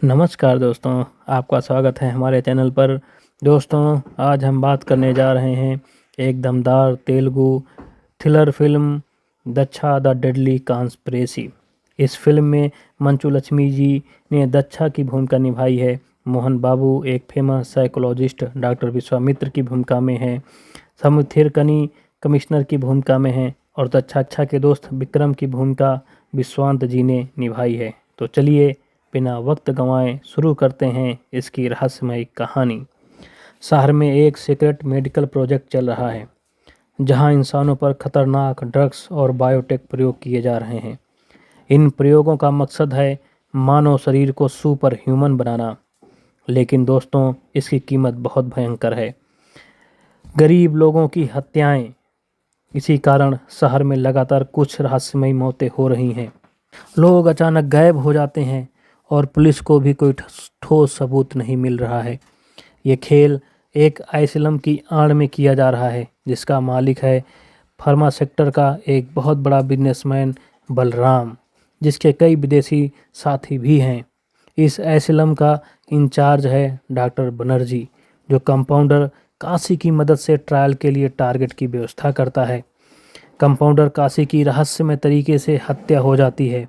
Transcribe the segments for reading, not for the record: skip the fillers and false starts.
नमस्कार दोस्तों, आपका स्वागत है हमारे चैनल पर। दोस्तों, आज हम बात करने जा रहे हैं एक दमदार Telugu thriller film Daksha the deadly conspiracy. इस फिल्म में मंचू लक्ष्मी जी ने दक्षा की भूमिका निभाई है। मोहन बाबू एक फेमस साइकोलॉजिस्ट डॉक्टर विश्वामित्र की भूमिका में हैं। समुथिरकनी कमिश्नर की भूमिका में हैं और दक्षा के दोस्त विक्रम की भूमिका विश्वांत जी ने निभाई है। तो चलिए बिना वक्त गंवाए शुरू करते हैं इसकी रहस्यमयी कहानी। शहर में एक सीक्रेट मेडिकल प्रोजेक्ट चल रहा है जहां इंसानों पर खतरनाक ड्रग्स और बायोटेक प्रयोग किए जा रहे हैं। इन प्रयोगों का मकसद है मानव शरीर को सुपर ह्यूमन बनाना। लेकिन दोस्तों, इसकी कीमत बहुत भयंकर है। गरीब लोगों की हत्याएं। इसी कारण शहर में लगातार कुछ रहस्यमयी मौतें हो रही हैं। लोग अचानक गायब हो जाते हैं और पुलिस को भी कोई ठोस सबूत नहीं मिल रहा है। ये खेल एक आइसिलम की आड़ में किया जा रहा है जिसका मालिक है फार्मा सेक्टर का एक बहुत बड़ा बिजनेसमैन बलराम, जिसके कई विदेशी साथी भी हैं। इस एसिलम का इंचार्ज है डॉक्टर बनर्जी, जो कंपाउंडर काशी की मदद से ट्रायल के लिए टारगेट की व्यवस्था करता है। कंपाउंडर काशी की रहस्यमय तरीके से हत्या हो जाती है,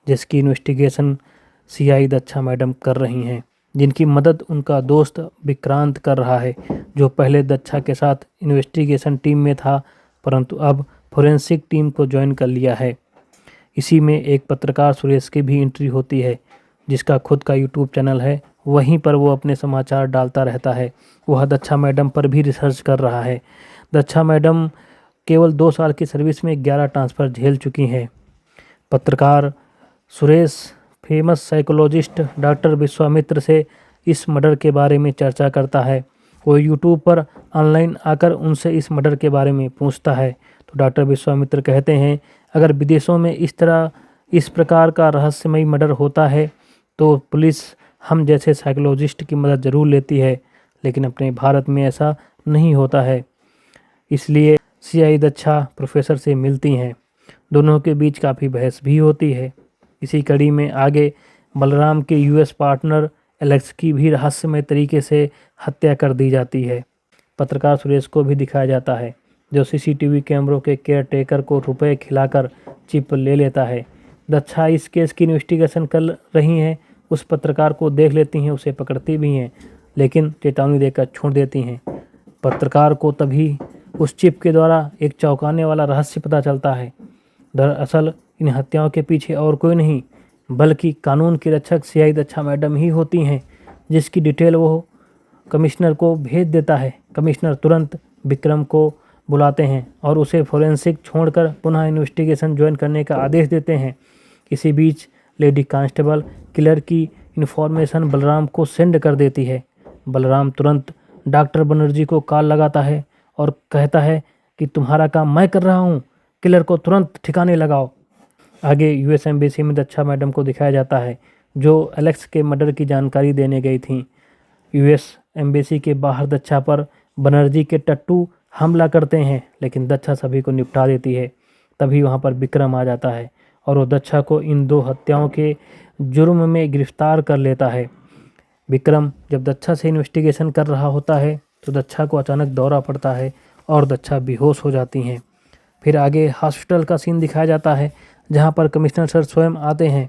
जिसकी इन्वेस्टिगेशन सीआई दक्षा मैडम कर रही हैं, जिनकी मदद उनका दोस्त विक्रांत कर रहा है, जो पहले दक्षा के साथ इन्वेस्टिगेशन टीम में था परंतु अब फोरेंसिक टीम को ज्वाइन कर लिया है। इसी में एक पत्रकार सुरेश की भी एंट्री होती है, जिसका खुद का यूट्यूब चैनल है। वहीं पर वो अपने समाचार डालता रहता है। वह दक्षा मैडम पर भी रिसर्च कर रहा है। दक्षा मैडम केवल 2 साल की सर्विस में 11 ट्रांसफ़र झेल चुकी हैं। पत्रकार Suresh famous psychologist doctor Vishwamitra से इस मर्डर के बारे में चर्चा करता है। वो यूट्यूब पर ऑनलाइन आकर उनसे इस मर्डर के बारे में पूछता है तो डॉक्टर विश्वामित्र कहते हैं, अगर विदेशों में इस प्रकार का रहस्यमयी मर्डर होता है तो पुलिस हम जैसे साइकोलॉजिस्ट की मदद ज़रूर लेती है, लेकिन अपने भारत में ऐसा नहीं होता है। इसलिए सीआई दक्षा प्रोफेसर से मिलती हैं। दोनों के बीच काफ़ी बहस भी होती है। इसी कड़ी में आगे बलराम के यूएस पार्टनर एलेक्स की भी रहस्यमय तरीके से हत्या कर दी जाती है। पत्रकार सुरेश को भी दिखाया जाता है, जो सीसीटीवी कैमरों के केयर टेकर को रुपए खिलाकर चिप ले लेता है। दक्षा इस केस की इन्वेस्टिगेशन कर रही हैं, उस पत्रकार को देख लेती हैं, उसे पकड़ती भी हैं, लेकिन चेतावनी देकर छोड़ देती हैं। पत्रकार को तभी उस चिप के द्वारा एक चौंकाने वाला रहस्य पता चलता है। दरअसल इन हत्याओं के पीछे और कोई नहीं बल्कि कानून की रक्षक सीआई दक्षा मैडम ही होती हैं, जिसकी डिटेल वो कमिश्नर को भेज देता है। कमिश्नर तुरंत विक्रम को बुलाते हैं और उसे फोरेंसिक छोड़कर पुनः इन्वेस्टिगेशन ज्वाइन करने का आदेश देते हैं। इसी बीच लेडी कांस्टेबल किलर की इन्फॉर्मेशन बलराम को सेंड कर देती है। बलराम तुरंत डॉक्टर बनर्जी को कॉल लगाता है और कहता है कि तुम्हारा काम मैं कर रहा हूँ, किलर को तुरंत ठिकाने लगाओ। आगे यूएस एम्बेसी में दक्षा मैडम को दिखाया जाता है, जो एलेक्स के मर्डर की जानकारी देने गई थी। यूएस एम्बेसी के बाहर दक्षा पर बनर्जी के टट्टू हमला करते हैं, लेकिन दक्षा सभी को निपटा देती है। तभी वहां पर विक्रम आ जाता है और वो दक्षा को इन 2 हत्याओं के जुर्म में गिरफ्तार कर लेता है। विक्रम जब दक्षा से इन्वेस्टिगेशन कर रहा होता है तो दक्षा को अचानक दौरा पड़ता है और दक्षा बेहोश हो जाती हैं। फिर आगे हॉस्पिटल का सीन दिखाया जाता है, जहां पर कमिश्नर सर स्वयं आते हैं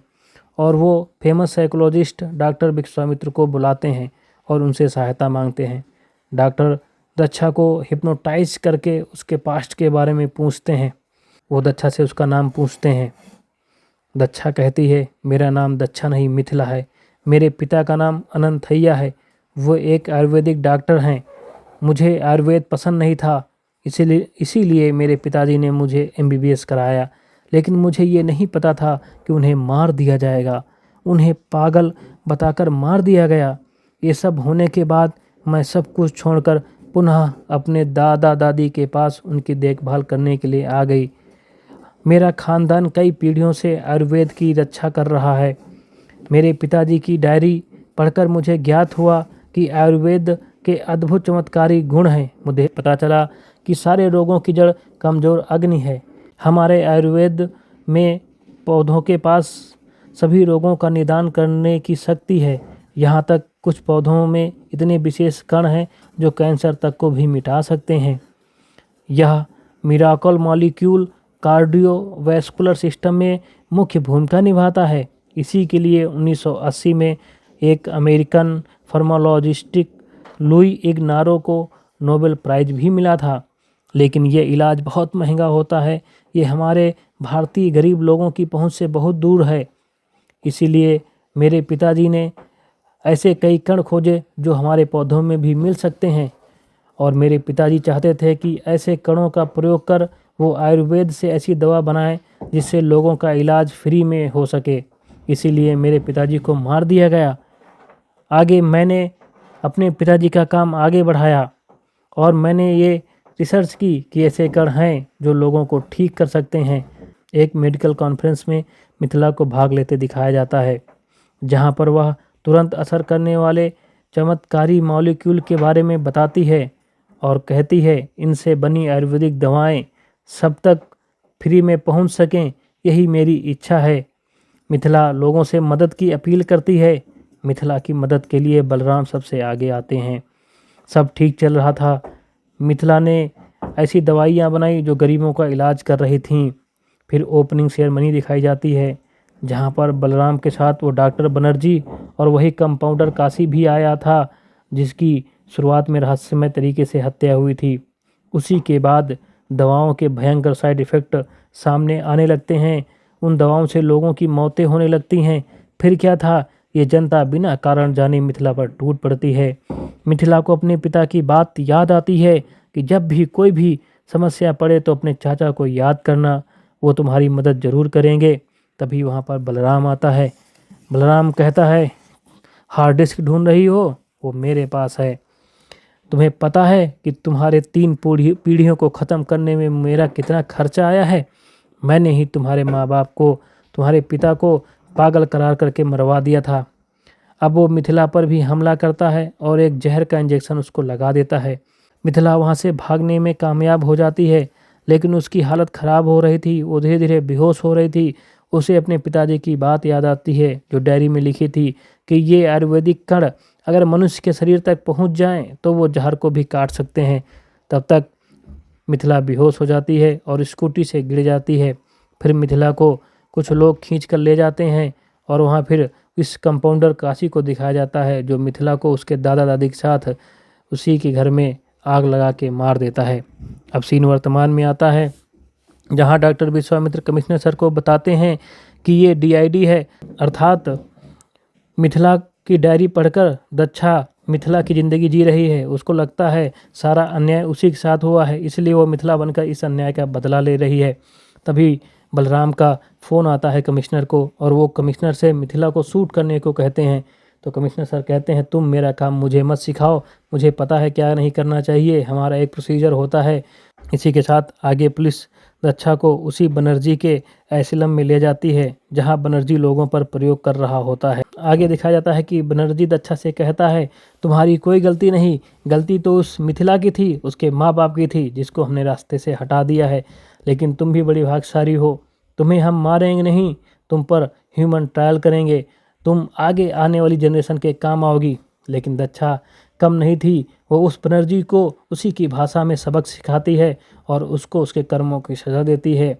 और वो फेमस साइकोलॉजिस्ट डॉक्टर विश्वामित्र को बुलाते हैं और उनसे सहायता मांगते हैं। डॉक्टर दक्षा को हिप्नोटाइज करके उसके पास्ट के बारे में पूछते हैं। वो दक्षा से उसका नाम पूछते हैं। दक्षा कहती है, मेरा नाम दक्षा नहीं मिथिला है। मेरे पिता का नाम अनंतैया है। वो एक आयुर्वेदिक डॉक्टर हैं। मुझे आयुर्वेद पसंद नहीं था, इसीलिए मेरे पिताजी ने मुझे एमबीबीएस कराया, लेकिन मुझे ये नहीं पता था कि उन्हें मार दिया जाएगा। उन्हें पागल बताकर मार दिया गया। ये सब होने के बाद मैं सब कुछ छोड़कर पुनः अपने दादा दादी के पास उनकी देखभाल करने के लिए आ गई। मेरा खानदान कई पीढ़ियों से आयुर्वेद की रक्षा कर रहा है। मेरे पिताजी की डायरी पढ़कर मुझे ज्ञात हुआ कि आयुर्वेद के अद्भुत चमत्कारी गुण हैं। मुझे पता चला कि सारे रोगों की जड़ कमज़ोर अग्नि है। हमारे आयुर्वेद में पौधों के पास सभी रोगों का निदान करने की शक्ति है। यहाँ तक कुछ पौधों में इतने विशेष कण हैं जो कैंसर तक को भी मिटा सकते हैं। यह मिराकल मॉलिक्यूल कार्डियोवैस्कुलर सिस्टम में मुख्य भूमिका निभाता है। इसी के लिए 1980 में एक अमेरिकन फार्माकोलॉजिस्ट लुई इग्नारो को नोबेल प्राइज भी मिला था। लेकिन ये इलाज बहुत महंगा होता है। ये हमारे भारतीय गरीब लोगों की पहुंच से बहुत दूर है। इसीलिए मेरे पिताजी ने ऐसे कई कण खोजे जो हमारे पौधों में भी मिल सकते हैं, और मेरे पिताजी चाहते थे कि ऐसे कणों का प्रयोग कर वो आयुर्वेद से ऐसी दवा बनाएं जिससे लोगों का इलाज फ्री में हो सके। इसीलिए मेरे पिताजी को मार दिया गया। आगे मैंने अपने पिताजी का काम आगे बढ़ाया और मैंने ये रिसर्च की कि ऐसे कण हैं जो लोगों को ठीक कर सकते हैं। एक मेडिकल कॉन्फ्रेंस में मिथिला को भाग लेते दिखाया जाता है, जहाँ पर वह तुरंत असर करने वाले चमत्कारी मॉलिक्यूल के बारे में बताती है और कहती है इनसे बनी आयुर्वेदिक दवाएं सब तक फ्री में पहुंच सकें, यही मेरी इच्छा है। मिथिला लोगों से मदद की अपील करती है। मिथिला की मदद के लिए बलराम सबसे आगे आते हैं। सब ठीक चल रहा था। मिथिला ने ऐसी दवाइयाँ बनाई जो गरीबों का इलाज कर रही थीं। फिर ओपनिंग सेरेमनी दिखाई जाती है, जहाँ पर बलराम के साथ वो डॉक्टर बनर्जी और वही कंपाउंडर काशी भी आया था, जिसकी शुरुआत में रहस्यमय तरीके से हत्या हुई थी। उसी के बाद दवाओं के भयंकर साइड इफ़ेक्ट सामने आने लगते हैं। उन दवाओं से लोगों की मौतें होने लगती हैं। फिर क्या था, ये जनता बिना कारण जाने मिथिला पर टूट पड़ती है। मिथिला को अपने पिता की बात याद आती है कि जब भी कोई भी समस्या पड़े तो अपने चाचा को याद करना, वो तुम्हारी मदद ज़रूर करेंगे। तभी वहाँ पर बलराम आता है। बलराम कहता है, हार्ड डिस्क ढूंढ रही हो, वो मेरे पास है। तुम्हें पता है कि तुम्हारे 3 पीढ़ियों को ख़त्म करने में मेरा कितना खर्चा आया है। मैंने ही तुम्हारे माँ बाप को, तुम्हारे पिता को पागल करार करके मरवा दिया था। अब वो मिथिला पर भी हमला करता है और एक जहर का इंजेक्शन उसको लगा देता है। मिथिला वहाँ से भागने में कामयाब हो जाती है, लेकिन उसकी हालत ख़राब हो रही थी। वो धीरे धीरे बेहोश हो रही थी। उसे अपने पिताजी की बात याद आती है जो डायरी में लिखी थी कि ये आयुर्वेदिक कण अगर मनुष्य के शरीर तक पहुंच जाएं तो वो जहर को भी काट सकते हैं। तब तक मिथिला बेहोश हो जाती है और स्कूटी से गिर जाती है। फिर मिथिला को कुछ लोग खींच कर ले जाते हैं और वहाँ फिर इस कंपाउंडर काशी को दिखाया जाता है, जो मिथिला को उसके दादा दादी के साथ उसी के घर में आग लगा के मार देता है। अब सीन वर्तमान में आता है, जहाँ डॉक्टर विश्वामित्र कमिश्नर सर को बताते हैं कि ये DID है, अर्थात मिथिला की डायरी पढ़कर दक्षा मिथिला की ज़िंदगी जी रही है। उसको लगता है सारा अन्याय उसी के साथ हुआ है, इसलिए वो मिथिला बनकर इस अन्याय का बदला ले रही है। तभी बलराम का फ़ोन आता है कमिश्नर को, और वो कमिश्नर से मिथिला को शूट करने को कहते हैं। तो कमिश्नर सर कहते हैं, तुम मेरा काम मुझे मत सिखाओ, मुझे पता है क्या नहीं करना चाहिए, हमारा एक प्रोसीजर होता है। इसी के साथ आगे पुलिस दक्षा को उसी बनर्जी के एसिलम में ले जाती है, जहां बनर्जी लोगों पर प्रयोग कर रहा होता है। आगे दिखाया जाता है कि बनर्जी दक्षा से कहता है, तुम्हारी कोई गलती नहीं, गलती तो उस मिथिला की थी, उसके माँ बाप की थी, जिसको हमने रास्ते से हटा दिया है। लेकिन तुम भी बड़ी भाग्यशाली हो, तुम्हें हम मारेंगे नहीं, तुम पर ह्यूमन ट्रायल करेंगे, तुम आगे आने वाली जनरेशन के काम आओगी। लेकिन दक्षा कम नहीं थी, वो उस बनर्जी को उसी की भाषा में सबक सिखाती है और उसको उसके कर्मों की सज़ा देती है।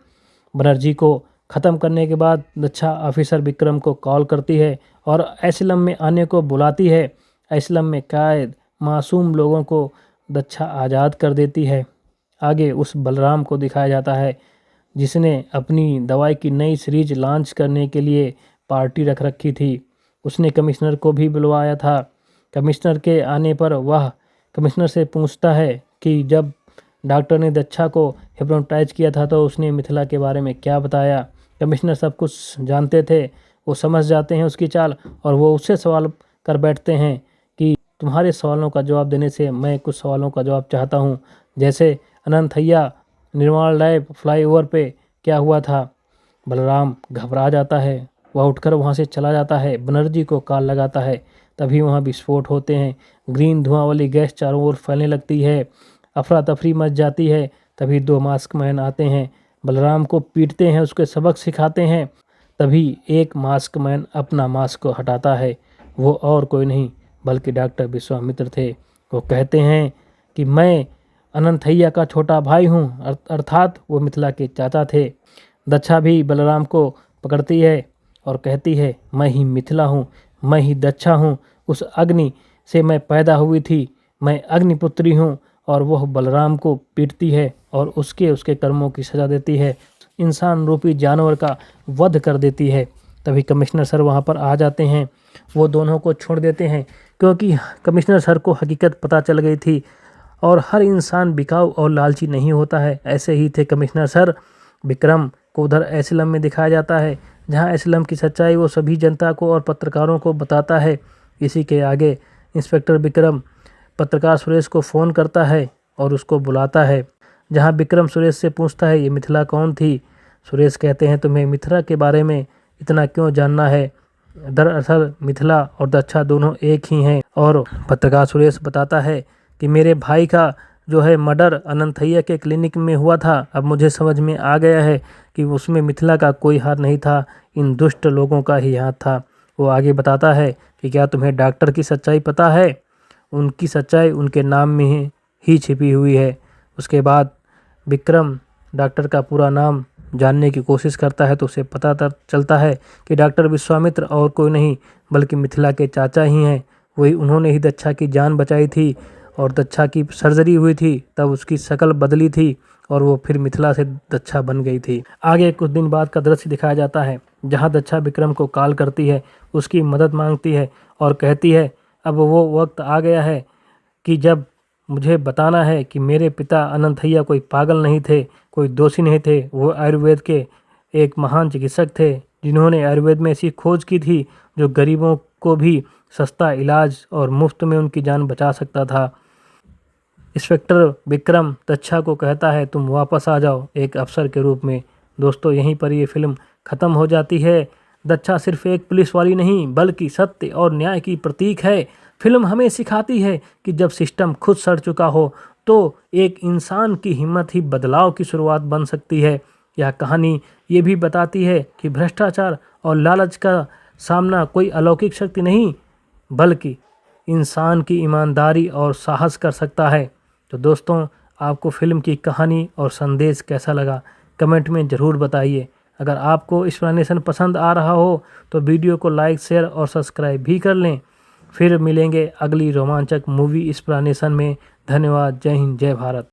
बनर्जी को ख़त्म करने के बाद दक्षा ऑफिसर विक्रम को कॉल करती है और एसिलम में आने को बुलाती है। एसिलम में कैद मासूम लोगों को दक्षा आज़ाद कर देती है। आगे उस बलराम को दिखाया जाता है जिसने अपनी दवाई की नई सीरीज लॉन्च करने के लिए पार्टी रख रखी थी। उसने कमिश्नर को भी बुलवाया था। कमिश्नर के आने पर वह कमिश्नर से पूछता है कि जब डॉक्टर ने दक्षा को हिप्नोटाइज किया था तो उसने मिथिला के बारे में क्या बताया। कमिश्नर सब कुछ जानते थे, वो समझ जाते हैं उसकी चाल, और वो उससे सवाल कर बैठते हैं कि तुम्हारे सवालों का जवाब देने से मैं कुछ सवालों का जवाब चाहता हूँ, जैसे अनंतैया निर्माण लैब फ्लाईओवर पे क्या हुआ था। बलराम घबरा जाता है, वह उठकर वहाँ से चला जाता है, बनर्जी को कॉल लगाता है। तभी वहाँ विस्फोट होते हैं, ग्रीन धुआं वाली गैस चारों ओर फैलने लगती है, अफरा तफरी मच जाती है। तभी 2 मास्क मैन आते हैं, बलराम को पीटते हैं, उसके सबक सिखाते हैं। तभी एक मास्क मैन अपना मास्क को हटाता है। वो और कोई नहीं बल्कि डॉक्टर विश्वामित्र थे। वो कहते हैं कि मैं अनंतैया का छोटा भाई हूँ, अर्थात वो मिथिला के चाचा थे। दक्षा भी बलराम को पकड़ती है और कहती है, मैं ही मिथिला हूँ, मैं ही दक्षा हूँ, उस अग्नि से मैं पैदा हुई थी, मैं अग्निपुत्री हूँ। और वह बलराम को पीटती है और उसके कर्मों की सज़ा देती है, इंसान रूपी जानवर का वध कर देती है। तभी कमिश्नर सर वहाँ पर आ जाते हैं। वो दोनों को छोड़ देते हैं क्योंकि कमिश्नर सर को हकीकत पता चल गई थी और हर इंसान बिकाऊ और लालची नहीं होता है। ऐसे ही थे कमिश्नर सर। विक्रम को उधर एसिलम में दिखाया जाता है, जहाँ एसिलम की सच्चाई वो सभी जनता को और पत्रकारों को बताता है। इसी के आगे इंस्पेक्टर विक्रम पत्रकार सुरेश को फ़ोन करता है और उसको बुलाता है, जहाँ विक्रम सुरेश से पूछता है, ये मिथिला कौन थी। सुरेश कहते हैं, तुम्हें मिथिला के बारे में इतना क्यों जानना है, दरअसल मिथिला और दक्षा दोनों एक ही हैं। और पत्रकार सुरेश बताता है कि मेरे भाई का जो है मर्डर अनंतैया के क्लिनिक में हुआ था। अब मुझे समझ में आ गया है कि उसमें मिथिला का कोई हाथ नहीं था, इन दुष्ट लोगों का ही हाथ था। वो आगे बताता है कि क्या तुम्हें डॉक्टर की सच्चाई पता है, उनकी सच्चाई उनके नाम में ही छिपी हुई है। उसके बाद विक्रम डॉक्टर का पूरा नाम जानने की कोशिश करता है तो उसे पता चलता है कि डॉक्टर विश्वामित्र और कोई नहीं बल्कि मिथिला के चाचा ही हैं। वही उन्होंने ही दक्षा की जान बचाई थी और दक्षा की सर्जरी हुई थी, तब उसकी शक्ल बदली थी और वो फिर मिथिला से दक्षा बन गई थी। आगे कुछ दिन बाद का दृश्य दिखाया जाता है, जहाँ दक्षा विक्रम को कॉल करती है, उसकी मदद मांगती है और कहती है, अब वो वक्त आ गया है कि जब मुझे बताना है कि मेरे पिता अनंतैया कोई पागल नहीं थे, कोई दोषी नहीं थे। वो आयुर्वेद के एक महान चिकित्सक थे, जिन्होंने आयुर्वेद में ऐसी खोज की थी जो गरीबों को भी सस्ता इलाज और मुफ्त में उनकी जान बचा सकता था। इंस्पेक्टर विक्रम दक्षा को कहता है, तुम वापस आ जाओ एक अफसर के रूप में। दोस्तों, यहीं पर ये फिल्म ख़त्म हो जाती है। दक्षा सिर्फ एक पुलिस वाली नहीं बल्कि सत्य और न्याय की प्रतीक है। फिल्म हमें सिखाती है कि जब सिस्टम खुद सड़ चुका हो तो एक इंसान की हिम्मत ही बदलाव की शुरुआत बन सकती है। यह कहानी ये भी बताती है कि भ्रष्टाचार और लालच का सामना कोई अलौकिक शक्ति नहीं बल्कि इंसान की ईमानदारी और साहस कर सकता है। तो दोस्तों, आपको फिल्म की कहानी और संदेश कैसा लगा कमेंट में ज़रूर बताइए। अगर आपको एक्सप्लेनेशन पसंद आ रहा हो तो वीडियो को लाइक, शेयर और सब्सक्राइब भी कर लें। फिर मिलेंगे अगली रोमांचक मूवी एक्सप्लेनेशन में। धन्यवाद। जय हिंद, जय भारत।